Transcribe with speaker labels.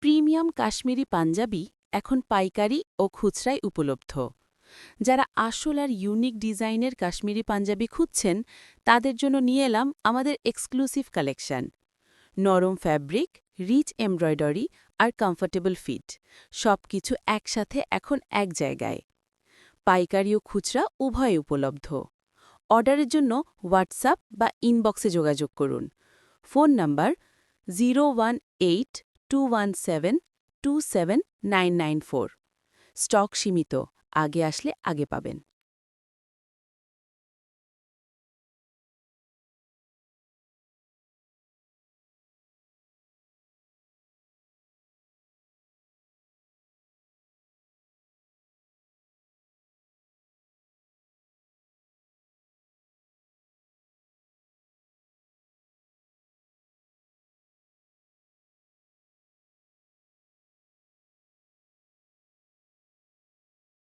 Speaker 1: Premium Kashmiri panjabi এখন পাইকারি ও খুচরায় উপলব্ধ। যারা আসল আর ইউনিক ডিজাইনের কাশ্মীরি পাঞ্জাবি খুঁজছেন তাদের জন্য নিয়ে এলাম আমাদের এক্সক্লুসিভ কালেকশন। নরম ফ্যাব্রিক, রিচ এমব্রয়ডারি আর কমফোর্টেবল ফিট সবকিছু একসাথে এখন এক জায়গায়। পাইকারি ও খুচরা উভয়ে উপলব্ধ। অর্ডারের জন্য হোয়াটসঅ্যাপ বা ইনবক্সে যোগাযোগ করুন। Phone number 01821727994। স্টক সীমিত, আগে আসলে আগে পাবেন।